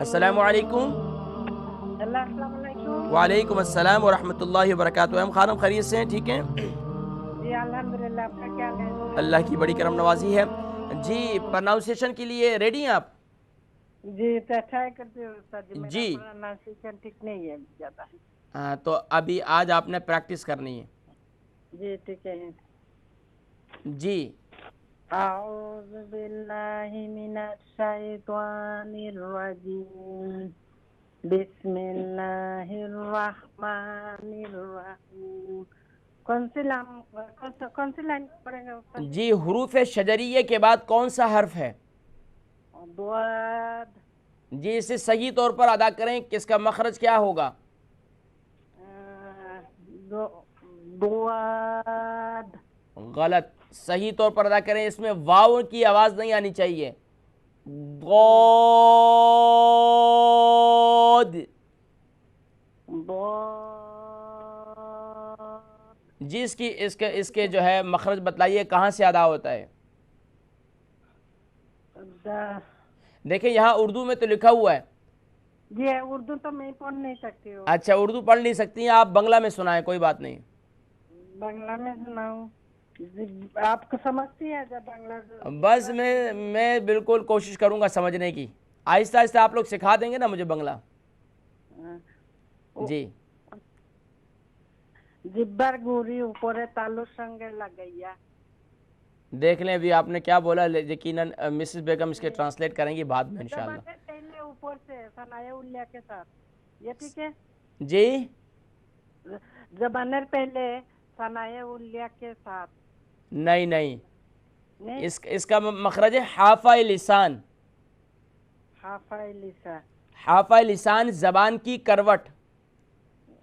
السلام علیکم۔ السلام علیکم۔ وعلیکم السلام ورحمۃ اللہ وبرکاتہ۔ ہم خانم خیریت سے ہیں؟ ٹھیک ہیں جی الحمدللہ، آپ کا کیا ہے؟ اللہ کی بڑی کرم نوازی ہے جی۔ پرناؤنسیشن کے لیے ریڈی ہیں آپ؟ جی ٹرائی کرتے ہو سر جی، میرا جی پروننسیشن ٹھیک نہیں ہے زیادہ۔ ہاں، تو ابھی آج آپ نے پریکٹس کرنی ہے جی ٹھیک ہے جی۔ اعوذ باللہ من الشیطان الرجیم، بسم اللہ الرحمن الرحیم۔ کون سی لائن پڑھیں گے استاد جی؟ جی حروف شجریہ کے بعد کون سا حرف ہے؟ ضاد۔ جی اسے صحیح طور پر ادا کریں کہ اس کا مخرج کیا ہوگا؟ ضاد۔ غلط، صحیح طور پر ادا کریں، اس میں واو کی آواز نہیں آنی چاہیے۔ ضاد۔ جی اس کے جو ہے مخرج بتلائیے کہاں سے ادا ہوتا ہے؟ دیکھیں یہاں اردو میں تو لکھا ہوا ہے۔ جی اردو تو میں پڑھ نہیں سکتی ہوں۔ اچھا اردو پڑھ نہیں سکتی ہیں آپ، بنگلہ میں سنائیں، کوئی بات نہیں۔ بنگلہ میں سناؤں؟ آپ کو سمجھتی ہے جب بنگلہ؟ بس میں بالکل کوشش کروں گا سمجھنے کی، آہستہ آہستہ آپ لوگ سکھا دیں گے نا مجھے بنگلہ۔ جی جبر گوری اوپر تالو سنگے لگیا۔ دیکھ لیں ابھی آپ نے کیا بولا، یقیناً مسز بیگم اس کے ٹرانسلیٹ کریں گی بعد میں انشاءاللہ۔ پہلے اوپر سے ثنائے الیہ کے ساتھ، یہ ٹھیک ہے؟ جی زبانر پہلے ثنائے الیہ کے ساتھ نہیں، اس کا مخرج ہے حافہ لسان۔ حافہ لسان۔ حافہ لسان زبان کی کروٹ،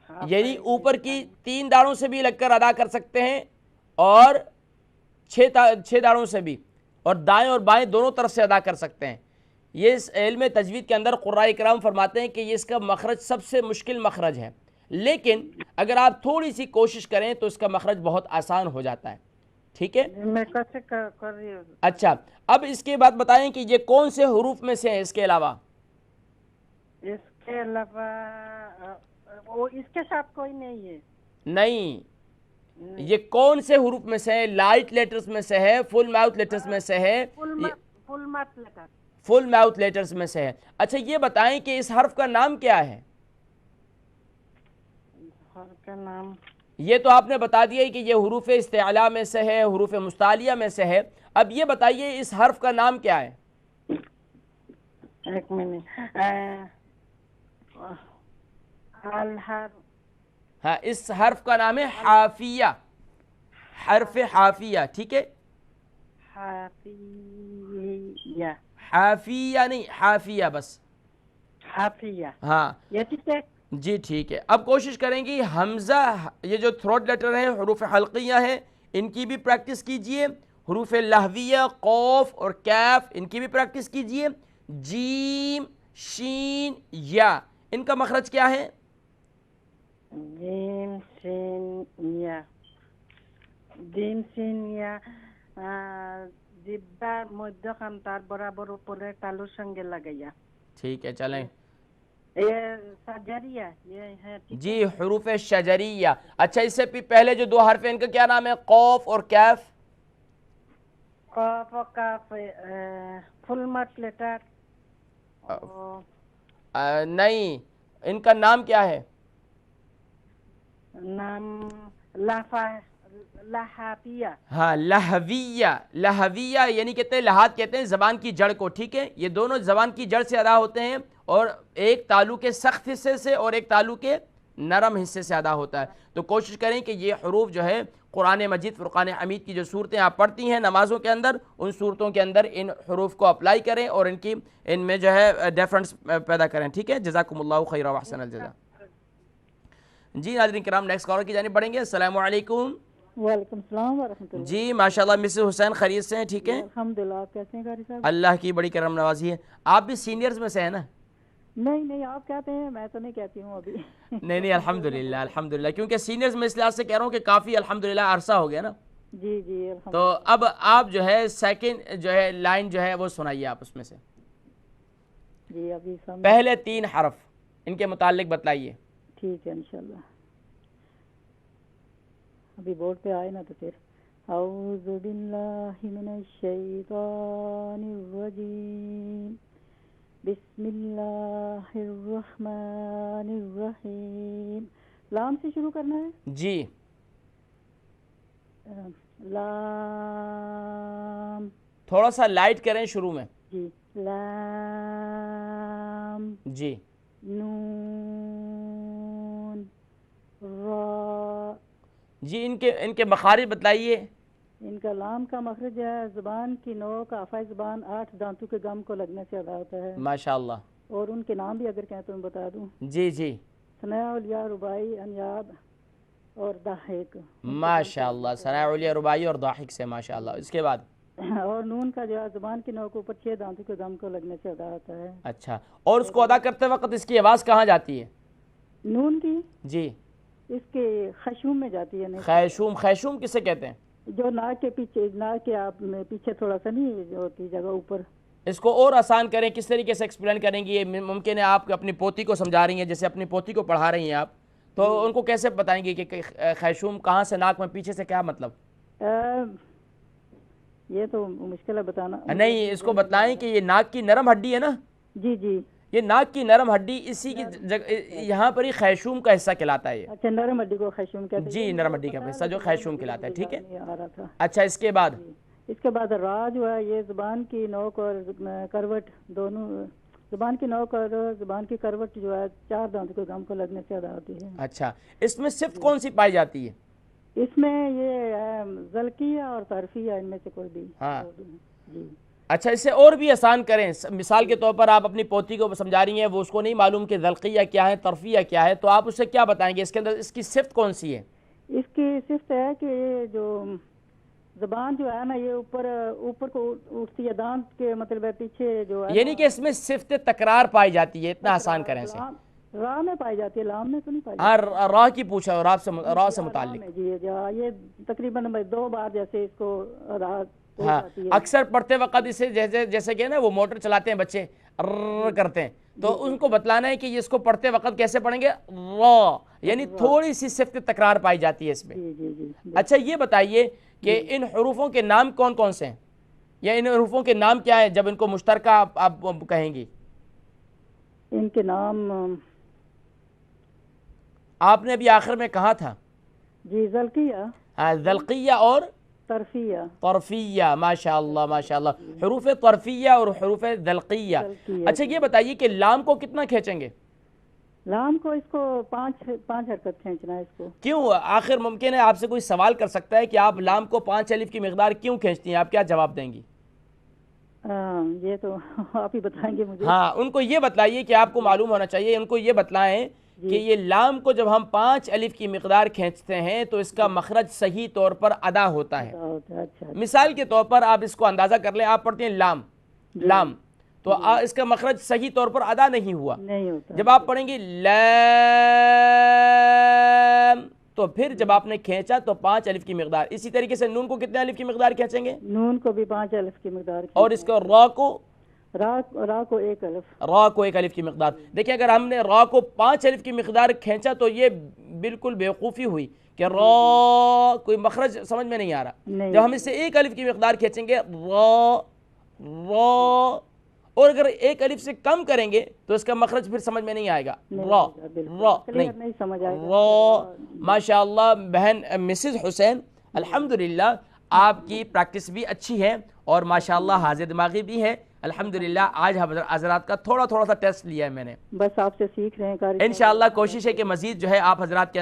یعنی اوپر کی 3 داڑوں سے بھی لگ کر ادا کر سکتے ہیں اور 6 داڑوں سے بھی، اور دائیں اور بائیں دونوں طرف سے ادا کر سکتے ہیں۔ یہ اس علم تجوید کے اندر قراء کرام فرماتے ہیں کہ یہ اس کا مخرج سب سے مشکل مخرج ہے، لیکن اگر آپ تھوڑی سی کوشش کریں تو اس کا مخرج بہت آسان ہو جاتا ہے۔ ٹھیک ہے؟ میں کیسے کر رہی ہوں؟ اچھا اب اس کے بعد بتائیں کہ یہ کون سے حروف میں سے ہیں اس کے علاوہ؟ اس کے علاوہ وہ اس کے ساتھ کوئی نہیں ہے؟ نہیں، یہ کون سے حروف میں سے ہے؟ لائٹ لیٹرز میں سے ہے، فل ماؤتھ لیٹرز میں سے ہے؟ فل ماؤتھ لیٹر۔ فل ماؤتھ لیٹرز میں سے ہے۔ اچھا یہ بتائیں کہ اس حرف کا نام کیا ہے؟ حرف کا نام یہ تو آپ نے بتا دیا کہ یہ حروف استعلاء میں سے ہے، حروف مستعلیہ میں سے ہے۔ اب یہ بتائیے اس حرف کا نام کیا ہے؟ ایک منٹ، ہاں اس حرف کا نام ہے حافیہ، حرف حافیہ۔ ٹھیک ہے؟ حافیہ۔ حافیہ نہیں، حافیہ بس۔ حافیہ، ہاں یہ ٹھیک ہے؟ جی ٹھیک ہے۔ اب کوشش کریں گی حمزہ، یہ جو تھروٹ لیٹر ہیں حروف حلقیہ ہیں، ان کی بھی پریکٹس کیجئے۔ حروف لہویہ قوف اور کیف، ان کی بھی پریکٹس کیجئے۔ جیم شین یا، ان کا مخرج کیا ہے؟ جیم سین یا، جیم سین یا জিব্বার মধ্যখান তার বরাবর উপরে তালুর সঙ্গে লাগাইয়া। ٹھیک ہے چلیں یہ شجریہ یہ ہے جی، حروف شجریہ۔ اچھا اس سے پہلے جو 2 حرف ہیں ان کا کیا نام ہے؟ قوف اور کیف۔ قاف و کاف فل ماؤتھ لیٹر نہیں، ان کا نام کیا ہے؟ نام لحافیہ۔ ہاں لہویہ، لہویہ یعنی کہتے ہیں لحاد کہتے ہیں زبان کی جڑ کو۔ ٹھیک ہے؟ یہ دونوں زبان کی جڑ سے ادا ہوتے ہیں، اور ایک تالو کے سخت حصے سے اور ایک تالو کے نرم حصے سے ادا ہوتا ہے۔ تو کوشش کریں کہ یہ حروف جو ہے قرآن مجید فرقان حمید کی جو صورتیں آپ پڑھتی ہیں نمازوں کے اندر، ان صورتوں کے اندر ان حروف کو اپلائی کریں اور ان میں جو ہے ڈیفرنس پیدا کریں۔ ٹھیک ہے؟ جزاکم اللہ خیر و احسن الجزا۔ جی ناظرین کرام نیکسٹ کالر کی جانب بڑھیں گے۔ السلام علیکم۔ وعلیکم السلام ورحمۃ اللہ۔ جی ماشاءاللہ مسز حسین خیریت سے ہیں؟ ٹھیک ہے الحمدللہ، آپ کیسے ہیں قاری صاحب؟ اللہ کی بڑی کرم نوازی ہے۔ آپ بھی سینئرز میں سے ہیں نا؟ نہیں آپ کہتے ہیں، میں تو نہیں کہتی ہوں ابھی۔ نہیں الحمدللہ الحمدللہ، کیونکہ سینئرز میں اس لحاظ سے کہہ رہا ہوں کہ کافی الحمدللہ عرصہ ہو گیا نا۔ جی الحمدللہ۔ تو اب آپ جو ہے سیکنڈ جو ہے لائن جو ہے وہ سنائیے آپ اس میں سے۔ جی ابھی سامنے پہلے 3 حرف ان کے متعلق بتلائیے. ٹھیک ہے انشاءاللہ. ابھی بورڈ پہ آئے نا تو پھر اعوذ باللہ من الشیطان الرجیم بسم اللہ الرحمن الرحیم. لام سے شروع کرنا ہے. جی لام. تھوڑا سا لائٹ کریں شروع میں. جی لام جی نون را. جی ان کے مخارج بتلائیے. ان کا لام کا مخرج ہے زبان کی نو کا آفائی زبان 8 دانتوں کے گم کو لگنے سے ادا ہوتا ہے. ماشاءاللہ. اور ان کے نام بھی اگر کہیں تو میں بتا دوں. جی جی ثناء الیاء رباعی انیاب اور ضاحک. ماشاءاللہ. ثناء الیاء رباعی اور ضاحک سے ماشاءاللہ. اس کے بعد اور نون کا جو ہے زبان کی نو کے اوپر 6 دانتوں کے گم کو لگنے سے ادا ہوتا ہے. اچھا. اور اس کو ادا کرتے وقت اس کی آواز کہاں جاتی ہے؟ نون کی جی اس کے خشوم میں جاتی ہے. خیشوم. خیشوم کسے کہتے ہیں؟ جو ناک کے پیچھے، ناک کے آپ میں پیچھے تھوڑا سا نہیں ہوتی جگہ اوپر. اس کو اور آسان کریں. کس طریقے سے ایکسپلین کریں گی؟ یہ ممکن ہے آپ اپنی پوتی کو سمجھا رہی ہیں، جیسے اپنی پوتی کو پڑھا رہی ہیں آپ، تو ان کو کیسے بتائیں گے کہ خیشوم کہاں سے، ناک میں پیچھے سے، کیا مطلب؟ یہ تو مشکل ہے بتانا. نہیں، اس کو بتلائیں کہ یہ ناک کی نرم ہڈی ہے نا. جی جی یہ ناک کی نرم ہڈی اسی کی یہاں پر ہی خیشوم کا حصہ کہلاتا ہے یہ. اچھا نرم ہڈی کو خیشوم کہتے ہیں. جی نرم ہڈی کا حصہ جو خیشوم کہلاتا ہے. ٹھیک ہے. آ رہا تھا. اچھا اس کے بعد اس کے بعد را جو ہے یہ زبان کی نوک اور کروٹ دونوں، زبان کی نوک اور زبان کی کروٹ جو ہے 4 دانتوں کے گم کو لگنے سے ادا ہوتی ہے. اچھا اس میں صفت کون سی پائی جاتی ہے؟ اس میں یہ ذلقیہ اور طرفیہ، ان میں سے کوئی بھی. ہاں. جی اچھا اسے اور بھی آسان کریں. مثال کے طور پر آپ اپنی پوتی کو سمجھا رہی ہیں، وہ اس کو نہیں معلوم کہ ذلقیہ کیا ہے، طرفیہ کیا ہے، تو آپ اسے کیا بتائیں گے؟ اس کے اندر اس کی صفت کون سی ہے؟ اس کی صفت ہے کہ یہ جو زبان جو ہے نا یہ اوپر کو اٹھتی ہے، دانت کے مطلب ہے پیچھے جو ہے، یعنی کہ اس میں صفت تکرار پائی جاتی ہے. اتنا آسان کریں اسے. را میں پائی جاتی ہے، لام میں تو نہیں پائی ہاں را کی پوچھا، را سے جاتی. متعلق. جی یہ تقریباً 2 بار جیسے اس کو را ہاں اکثر پڑھتے وقت اسے جیسے کہ نا وہ موٹر چلاتے ہیں بچے کرتے ہیں، تو ان کو بتلانا ہے کہ یہ اس کو پڑھتے وقت کیسے پڑھیں گے؟ را. یعنی تھوڑی سی صفت تکرار پائی جاتی ہے اس میں. جی. اچھا یہ بتائیے کہ ان حروفوں کے نام کون کون سے ہیں، یا ان حروفوں کے نام کیا ہیں جب ان کو مشترکہ آپ کہیں گی؟ ان کے نام آپ نے ابھی آخر میں کہا تھا. جی ذلقیہ، ذلقیہ اور طرفیہ. طرفیہ. ماشاءاللہ ماشاءاللہ. حروف طرفیہ اور حروف ذلقیہ. اچھا یہ بتائیے کہ لام کو کتنا کھینچیں گے؟ لام کو اس کو 5 حرکت کھینچنا ہے اس کو. کیوں؟ آخر ممکن ہے آپ سے کوئی سوال کر سکتا ہے کہ آپ لام کو 5 الف کی مقدار کیوں کھینچتی ہیں؟ آپ کیا جواب دیں گی؟ یہ تو آپ ہی بتائیں گے مجھے. ہاں ان کو یہ بتلائیے کہ آپ کو معلوم ہونا چاہیے. ان کو یہ بتلائیں کہ یہ لام کو جب ہم 5 الف کی مقدار کھینچتے ہیں تو اس کا مخرج صحیح طور پر ادا ہوتا ہے. اچھا. مثال کے طور پر آپ اس کو اندازہ کر لیں. آپ پڑھتے ہیں لام، لام، تو اس کا مخرج صحیح طور پر ادا نہیں ہوا. نہیں ہوتا. جب آپ پڑھیں گے لام، تو پھر جب آپ نے کھینچا تو 5 الف کی مقدار. اسی طریقے سے نون کو کتنے الف کی مقدار کھینچیں گے؟ نون کو بھی 5 الف کی مقدار. اور اس کو را کو؟ را کو 1 الف. را کو 1 الف کی مقدار. دیکھیں اگر ہم نے را کو 5 الف کی مقدار کھینچا تو یہ بالکل بیوقوفی ہوئی کہ را کوئی مخرج سمجھ میں نہیں آ رہا. جب ہم اس سے 1 الف کی مقدار کھینچیں گے را، اور اگر 1 الف سے کم کریں گے تو اس کا مخرج پھر سمجھ میں نہیں آئے گا. را نہیں سمجھ آئے گا. را. ماشاءاللہ بہن مسز حسین، الحمدللہ آپ کی پریکٹس بھی اچھی ہے اور ماشاءاللہ حاضر دماغی بھی ہے. الحمدللہ آج حضرات کا تھوڑا سا ٹیسٹ لیا ہے میں نے. بس آپ سے سیکھ رہے ہیں. انشاءاللہ کوشش ہے کہ مزید جو ہے آپ حضرات کے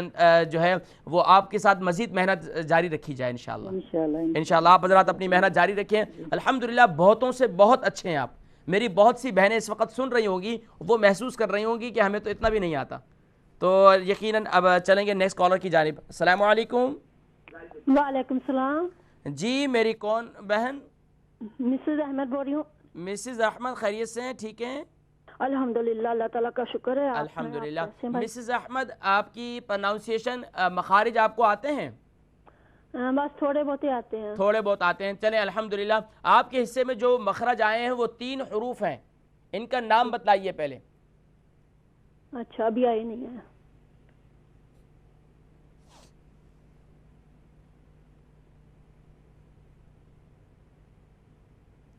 جو ہے وہ آپ کے ساتھ مزید محنت جاری رکھی جائے انشاءاللہ. آپ حضرات اپنی محنت جاری رکھیں. الحمدللہ بہتوں سے بہت اچھے ہیں آپ. میری بہت سی بہنیں اس وقت سن رہی ہوں گی، وہ محسوس کر رہی ہوں گی کہ ہمیں تو اتنا بھی نہیں آتا. تو یقیناً اب چلیں گے نیکسٹ کالر کی جانب. السلام علیکم. وعلیکم السلام. جی میری کون بہن؟ مسز احمد بول رہی ہوں. مسز احمد خیریت سے ہیں؟ ٹھیک ہیں الحمدللہ، اللہ تعالیٰ کا شکر ہے. الحمدللہ. مسز احمد آپ کی پروننسیشن مخارج آپ کو آتے ہیں؟ بس تھوڑے بہت ہی آتے ہیں. تھوڑے بہت آتے ہیں. چلیں الحمدللہ. آپ کے حصے میں جو مخرج آئے ہیں وہ 3 حروف ہیں. ان کا نام بتلائیے پہلے. اچھا ابھی آئی نہیں ہے.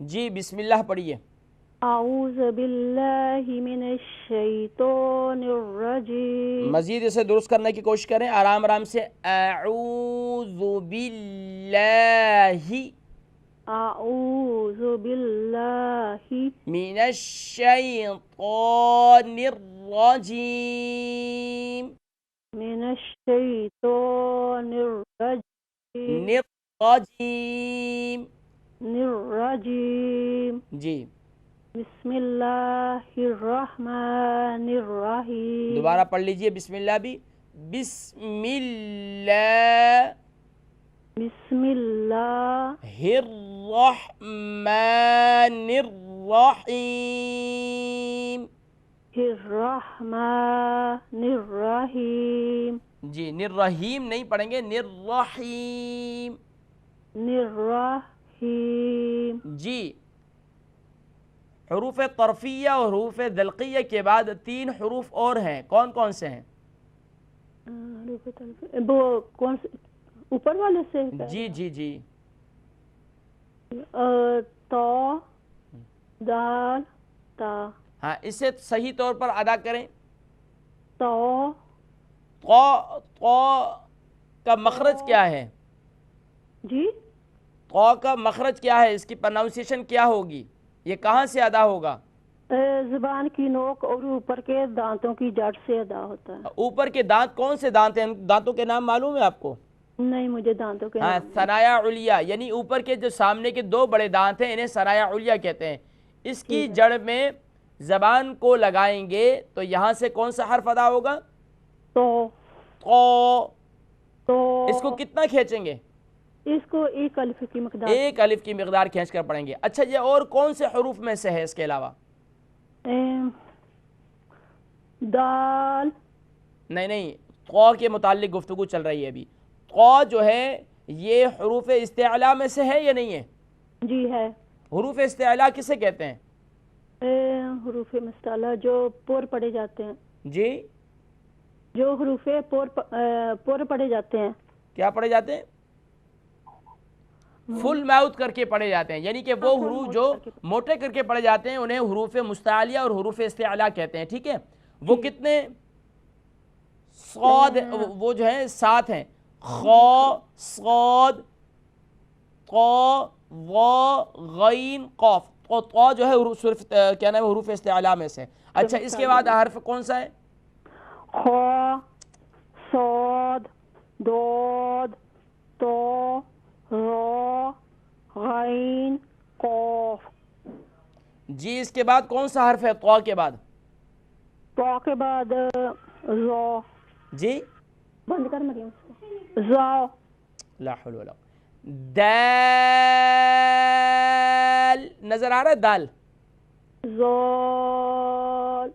جی بسم اللہ پڑھیے. اعوذ باللہ من الشیطان الرجیم. مزید اسے درست کرنے کی کوشش کریں آرام آرام سے. اعوذ باللہ اعوذ باللہ من الشیطان الرجیم. من الشیطان الرجیم. الرجیم. جی بسم اللہ الرحمن الرحیم. دوبارہ پڑھ لیجئے بسم اللہ بھی. بسم اللہ بسم اللہ الرحمن الرحیم. الرحمن الرحیم. جی نررحیم نہیں پڑھیں گے, نررحیم. الرحیم. جی حروف طرفیہ اور حروف دلقیہ کے بعد 3 حروف اور ہیں, کون کون سے ہیں؟ وہ کون سے اوپر والے سے؟ جی جی جی تو دال تا. ہاں اسے صحیح طور پر ادا کریں. تو کا مخرج کیا ہے؟ جی تو کا مخرج کیا ہے, اس کی پروننسیشن کیا ہوگی, یہ کہاں سے ادا ہوگا؟ زبان کی نوک اور اوپر کے دانتوں کی جڑ سے ادا ہوتا ہے. اوپر کے دانت کون سے دانت ہیں؟ دانتوں کے نام معلوم ہے آپ کو؟ نہیں مجھے دانتوں کے ہاں ثنایا علیہ, یعنی اوپر کے جو سامنے کے 2 بڑے دانت ہیں انہیں ثنایا علیہ کہتے ہیں. اس کی جڑ میں زبان کو لگائیں گے تو یہاں سے کون سا حرف ادا ہوگا؟ تو. اس کو کتنا کھینچیں گے؟ اس کو 1 الف کی مقدار. 1 الف کی مقدار کھینچ کر پڑھیں گے. اچھا یہ اور کون سے حروف میں سے ہے اس کے علاوہ؟ دال. نہیں قو کے متعلق گفتگو چل رہی ہے ابھی. قو جو ہے یہ حروف استعلاء میں سے ہے یا نہیں ہے؟ جی ہے. حروف استعلاء کسے کہتے ہیں؟ حروف مستعلیٰ جو پور پڑے جاتے ہیں. جی جو حروف پور پڑے جاتے ہیں. کیا پڑھے جاتے ہیں؟ فل ماؤتھ کر کے پڑھے جاتے ہیں, یعنی کہ وہ حروف جو موٹے کر کے پڑھے جاتے ہیں انہیں حروف مستعلیہ اور حروف استعلاء کہتے ہیں. ٹھیک ہے, وہ کتنے؟ صاد وہ جو ہیں 7 ہیں. خا صاد قا وا غین قاف. تو جو ہے کیا نام ہے حروف استعلاء میں سے. اچھا اس کے بعد حرف کون سا ہے؟ خا صاد داد تو را غین قاف. جی اس کے بعد کون سا حرف ہے تو کے بعد؟ تو کے بعد را. جی بند کر مریم را. لا حول ولا قوة. دال نظر آ رہا ہے؟ دال. زال.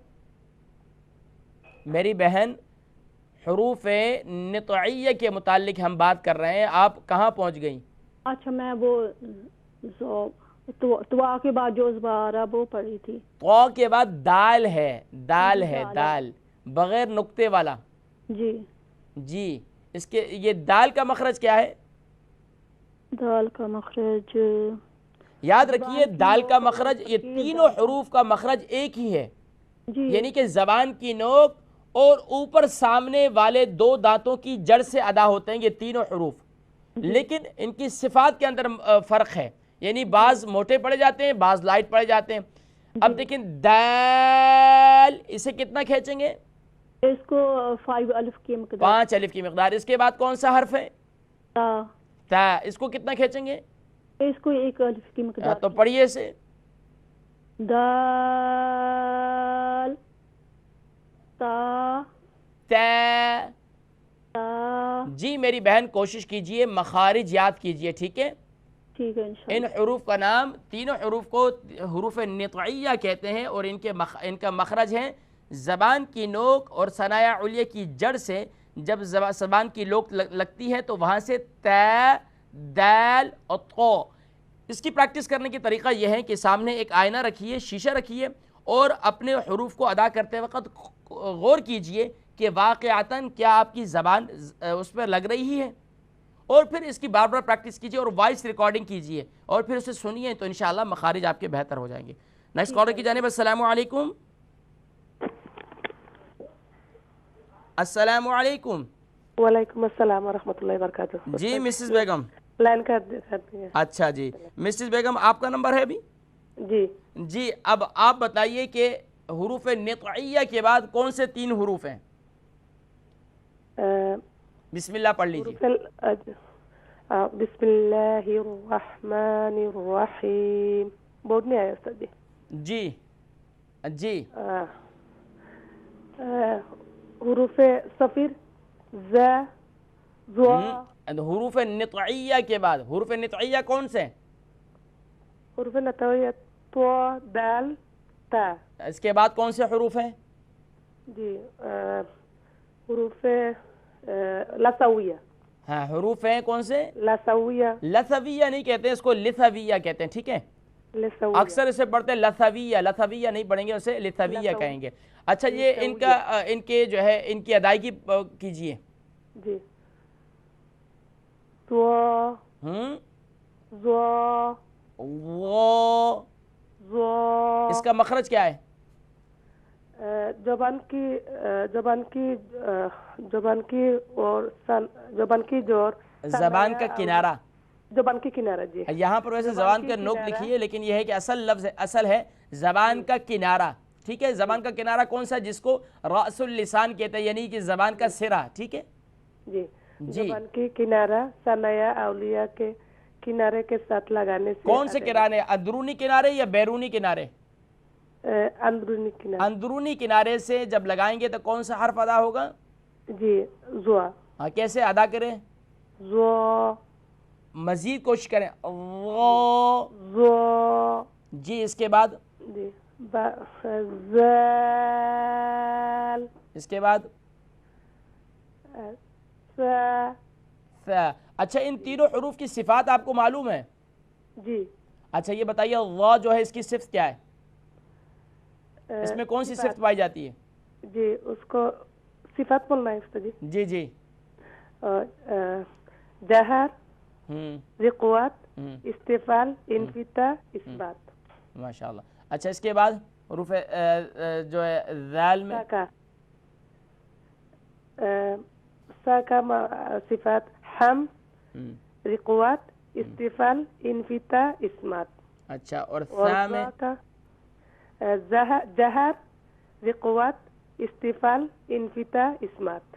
میری بہن حروف نطعیہ کے متعلق ہم بات کر رہے ہیں, آپ کہاں پہنچ گئیں؟ اچھا میں وہ تو کے بعد جو زبارہ وہ پڑھی تھی. تو کے بعد دال ہے. دال ہے دال بغیر نقطے والا. جی جی اس کے یہ دال کا مخرج کیا ہے؟ دال کا مخرج یاد رکھیے دال کا مخرج یہ تینوں حروف کا مخرج ایک ہی ہے. جی یعنی کہ زبان کی نوک اور اوپر سامنے والے 2 دانتوں کی جڑ سے ادا ہوتے ہیں یہ تینوں حروف, لیکن ان کی صفات کے اندر فرق ہے. یعنی بعض موٹے پڑے جاتے ہیں, بعض لائٹ پڑے جاتے ہیں. اب دیکھیں دال, اسے کتنا کھینچیں گے؟ اس کو 5 الف کی مقدار. 5 الف کی مقدار. اس کے بعد کون سا حرف ہے؟ تا. تا. اس کو کتنا کھینچیں گے؟ اس کو 1 الف کی مقدار. تو پڑھیے اسے. دال تا تا. تا. جی میری بہن کوشش کیجئے مخارج یاد کیجئے. ٹھیک ہے, ٹھیک ہے انشاءاللہ. ان حروف کا نام تینوں حروف کو حروف نطعیہ کہتے ہیں اور ان کا مخرج ہے زبان کی نوک اور ثنایا علیہ کی جڑ سے. جب زبان کی نوک لگتی ہے تو وہاں سے تا دال اور تو. اس کی پریکٹس کرنے کی طریقہ یہ ہے کہ سامنے ایک آئینہ رکھیے, شیشہ رکھیے اور اپنے حروف کو ادا کرتے وقت غور کیجئے کہ واقعتاً کیا آپ کی زبان اس پر لگ رہی ہے، اور پھر اس کی بار بار پریکٹس کیجئے اور وائس ریکارڈنگ کیجئے اور پھر اسے سنیے، تو انشاءاللہ مخارج آپ کے بہتر ہو جائیں گے۔ نیکسٹ کالر کی جانب السلام علیکم۔ السلام علیکم۔ وعلیکم السلام ورحمۃ اللہ وبرکاتہ۔ جی مسز بیگم، لائن کر دیں۔ اچھا جی مسز بیگم آپ کا نمبر ہے ابھی؟ جی جی اب آپ بتائیے کہ حروف نطعیہ کے بعد کون سے 3 حروف ہیں؟ بسم اللہ پڑھ لیجیے۔ بسم اللہ الرحمن الرحیم، بورڈ نہیں آیا استاد جی؟ جی جی حروف صفر ز ض، حروف نطعیہ کے بعد حروف نطعیہ کون سے ہیں؟ حروف نطعیہ تو دال تا۔ اس کے بعد کون سے حروف ہیں؟ جی حروف لثویہ۔ ہاں حروف ہیں کون سے؟ لثویہ۔ لثویہ نہیں کہتے ہیں اس کو، لثویہ کہتے ہیں، ٹھیک ہے؟ لثویہ اکثر اسے پڑھتے ہیں لثویہ، لثویہ نہیں پڑھیں گے، اسے لثویہ کہیں گے۔ اچھا یہ ان کے جو ہے ان کی ادائیگی کیجئے۔ جی تو ز وہ ز، اس کا مخرج کیا ہے؟ زبان کی جور، زبان کا کنارہ، زبان کی کنارہ۔ جی یہاں پر ویسے زبان کا نوک لکھی ہے لیکن یہ ہے کہ اصل لفظ اصل ہے زبان کا کنارہ، ٹھیک ہے؟ زبان کا کنارہ کون سا؟ جس کو رأس اللسان کہتے ہیں، یعنی کہ زبان کا سرہ، ٹھیک ہے؟ جی زبان کی کنارہ ثنایا اولیاء کے کنارے کے ساتھ لگانے سے۔ کون سے کنارے؟ اندرونی کنارے یا بیرونی کنارے؟ اندرونی کنارے۔ اندرونی کنارے سے جب لگائیں گے تو کون سا حرف ادا ہوگا؟ جی زوا۔ ہاں کیسے ادا کریں؟ زوا، مزید کوشش کریں، غو۔ زوا۔ جی اس کے بعد؟ جی زال۔ اس کے بعد؟ سا۔ اچھا ان تینوں حروف کی صفات آپ کو معلوم ہے؟ جی اچھا یہ بتائیے غ جو ہے اس کی صفت کیا ہے؟ اس میں کون سی صفت پائی جاتی ہے؟ جی اس کو صفات بولنا ہے استاد جی؟ جی جی جہر، رقوات، استفال، انفتاح، اثبات۔ ماشاءاللہ۔ اچھا اس کے بعد حروف جو ہے ذال میں؟ سا کا صفات حم، رقوات، استفال، انفتاح، اسمات۔ اچھا اور ثا میں؟ جہر، رقوات، استفال، انفتاح، اسمات۔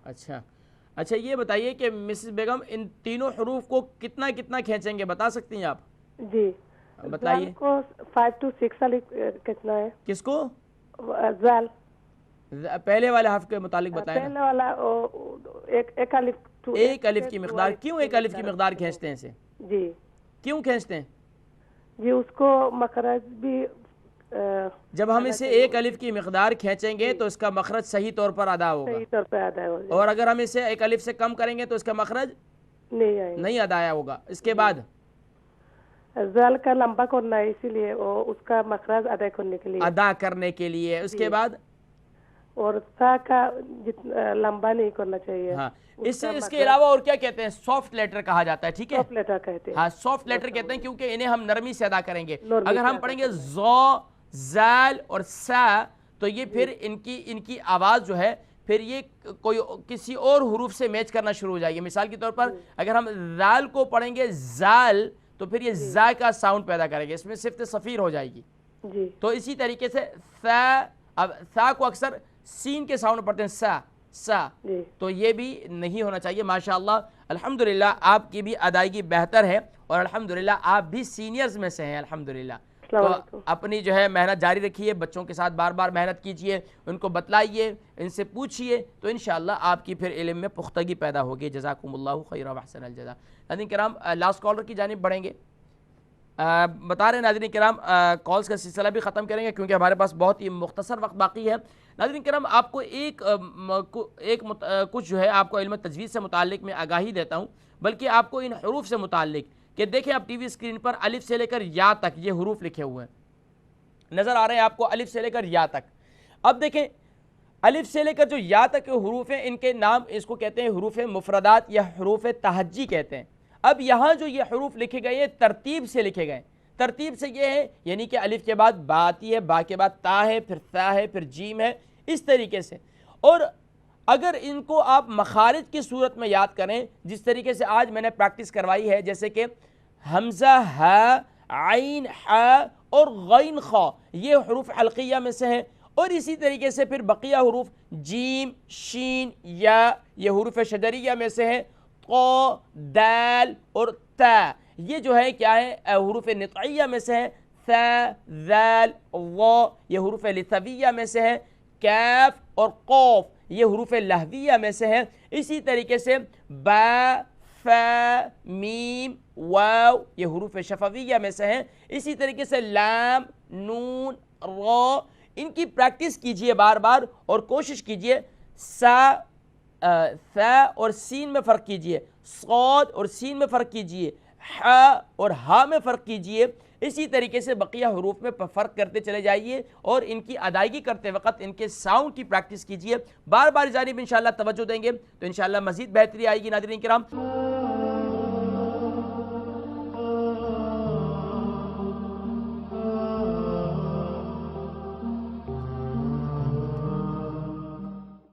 اچھا اچھا یہ بتائیے کہ مسز بیگم ان تینوں حروف کو کتنا کتنا کھینچیں گے، بتا سکتی ہیں آپ؟ جی بتائیے۔ زال کو 5 to 6 کتنا ہے؟ کس کو؟ زال پہلے والے حرف کے متعلق بتائیں۔ پہلے والا ایک الف، ایک الف کی مقدار، کیوں ایک الف کی مقدار کھینچتے ہیں اسے؟ جی کیوں کھینچتے ہیں؟ جی اس کو مخرج بھی جب ہم اسے ایک الف کی مقدار کھینچیں گے تو اس کا مخرج صحیح طور پر ادا ہوگا، صحیح طور پہ ادا ہو جائے، اور اگر ہم اسے ایک الف سے کم کریں گے تو اس کا مخرج نہیں آئے نہیں ادا ہوگا۔ اس کے بعد زال کا لمبا کرنا ہے، اسی لیے اس کا مخرج ادا کرنے کے لیے، ادا کرنے کے لیے۔ اس کے بعد اور سا کا جتنا لمبا نہیں کرنا چاہیے۔ ہاں اس کے علاوہ اور کیا کہتے ہیں؟ سافٹ لیٹر کہا جاتا ہے، ٹھیک ہے؟ سافٹ لیٹر کہتے ہیں۔ ہاں سافٹ لیٹر کہتے ہیں کیونکہ انہیں ہم نرمی سے ادا کریں گے۔ اگر ہم پڑھیں گے زو، زال اور سا تو یہ پھر ان کی آواز جو ہے پھر یہ کوئی کسی اور حروف سے میچ کرنا شروع ہو جائے گی۔ مثال کے طور پر اگر ہم زال کو پڑھیں گے زال تو پھر یہ زا کا ساؤنڈ پیدا کریں گے، اس میں صفت صفیر ہو جائے گی۔ جی تو اسی طریقے سے سا، اب سا کو اکثر سین کے ساؤنڈ پڑھتے ہیں، سا سا، جی تو یہ بھی نہیں ہونا چاہیے۔ ماشاءاللہ الحمدللہ آپ کی بھی ادائیگی بہتر ہے اور الحمدللہ آپ بھی سینئرز میں سے ہیں الحمدللہ۔ تو اپنی جو ہے محنت جاری رکھیے، بچوں کے ساتھ بار بار محنت کیجئے، ان کو بتلائیے، ان سے پوچھئے، تو انشاءاللہ آپ کی پھر علم میں پختگی پیدا ہوگی۔ جزاکم اللہ خیر و احسن الجزاء۔ ناظرین کرام لاسٹ کالر کی جانب بڑھیں گے۔ بتا رہے ہیں ناظرین کرام کالز کا سلسلہ بھی ختم کریں گے کیونکہ ہمارے پاس بہت ہی مختصر وقت باقی ہے۔ ناظرین کرام آپ کو کچھ جو ہے آپ کو علم تجوید سے متعلق میں آگاہی دیتا ہوں، بلکہ آپ کو ان حروف سے متعلق کہ دیکھیں آپ ٹی وی اسکرین پر الف سے لے کر یا تک یہ حروف لکھے ہوئے ہیں، نظر آ رہے ہیں آپ کو الف سے لے کر یا تک. اب دیکھیں الف سے لے کر جو یا تک کے حروف ہیں ان کے نام اس کو کہتے ہیں حروف مفردات یا حروف تہجی کہتے ہیں. اب یہاں جو یہ حروف لکھے گئے ہیں ترتیب سے لکھے گئے. ترتیب سے یہ ہے یعنی کہ الف کے بعد با آتی ہے, با کے بعد تا ہے, پھر ثا ہے, پھر جیم ہے, اس طریقے سے. اور اگر ان کو آپ مخارج کی صورت میں یاد کریں جس طریقے سے آج میں نے پریکٹس کروائی ہے, جیسے کہ حمزہ ہا, عین ہا اور غین خا, یہ حروف حلقیہ میں سے ہیں. اور اسی طریقے سے پھر بقیہ حروف جیم, شین, یا, یہ حروف شجریہ میں سے ہیں. قا, دال اور تا, یہ جو ہے کیا ہے حروف نطعیہ میں سے ہیں. ثا, ذال, وا, یہ حروف لثویہ میں سے ہیں. کاف اور قوف, یہ حروف لہویہ میں سے ہیں. اسی طریقے سے با, فا, میم, واو, یہ حروف شفویہ میں سے ہیں. اسی طریقے سے لام, نون, را, ان کی پریکٹس کیجئے بار بار اور کوشش کیجئے. سا, ثا اور سین میں فرق کیجئے, صاد اور سین میں فرق کیجئے, ہا اور ہا میں فرق کیجئے. اسی طریقے سے بقیہ حروف میں فرق کرتے چلے جائیے اور ان کی ادائیگی کرتے وقت ان کے ساؤنڈ کی پریکٹس کیجئے. بار بار جانب انشاءاللہ توجہ دیں گے تو انشاءاللہ مزید بہتری آئے گی. ناظرین کرام,